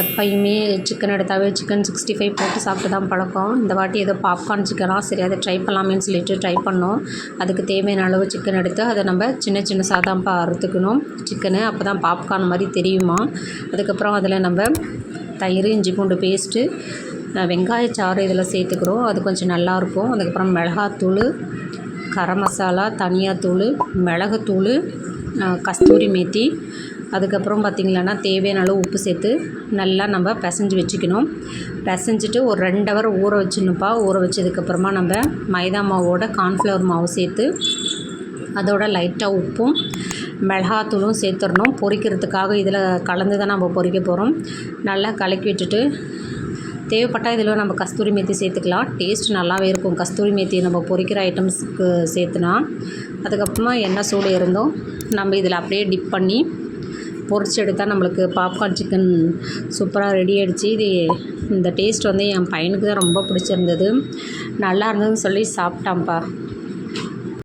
எப்பயுமே chicken எடுத்தாவே chicken 65 போட்டு சாப்பிட்டு தான் பழக்கம். இந்த வாட்டி ஏதோ பாப்கார்ன் சிக்கனாக சரி அதை ட்ரை பண்ணலாமேன்னு சொல்லிட்டு ட்ரை பண்ணோம். அதுக்கு தேவையான அளவு சிக்கன் எடுத்து அதை நம்ம சின்ன சின்ன சாதாம்பா அறுத்துக்கணும் சிக்கனு. அப்போ தான் பாப்கார்ன் மாதிரி தெரியுமா. அதுக்கப்புறம் அதில் நம்ம தயிர், இஞ்சி பூண்டு பேஸ்ட்டு, வெங்காயச்சாறு இதில் சேர்த்துக்கிறோம். அது கொஞ்சம் நல்லாயிருக்கும். அதுக்கப்புறம் மிளகாத்தூள், கரம் மசாலா, தனியாத்தூள், மிளகுத்தூள், கஸ்தூரி மேத்தி, அதுக்கப்புறம் பார்த்திங்களன்னா தேவையான அளவு உப்பு சேர்த்து நல்லா நம்ம பிசைஞ்சு வச்சுக்கணும். பிசைஞ்சிட்டு ஒரு 2 ஹவர் ஊற வச்சிடணுப்பா. ஊற வச்சதுக்கப்புறமா நம்ம மைதா மாவோட கார்ன்ஃப்ளவர் மாவு சேர்த்து அதோட லைட்டாக உப்பும் மிளகாத்தூளும் சேர்த்துடணும். பொரிக்கிறதுக்காக இதில் கலந்து தான் நம்ம பொரிக்க போகிறோம். நல்லா கலக்கி விட்டுட்டு தேவைப்பட்டால் இதில் நம்ம கஸ்தூரி மேத்தி சேர்த்துக்கலாம். டேஸ்ட் நல்லாவே இருக்கும் கஸ்தூரி மேத்தி நம்ம பொரிக்கிற ஐட்டம்ஸுக்கு சேர்த்துனா. அதுக்கப்புறமா எண்ணெய் சூடு இருந்தோம் நம்ம இதில் அப்படியே டிப் பண்ணி பொரிச்சு எடுத்தால் நம்மளுக்கு பாப்கார்ன் சிக்கன் சூப்பராக ரெடி ஆகிடுச்சு. இந்த டேஸ்ட் வந்து என் பையனுக்கு தான் ரொம்ப பிடிச்சிருந்தது. நல்லா இருந்ததுன்னு சொல்லி சாப்பிட்டான்ப்பா.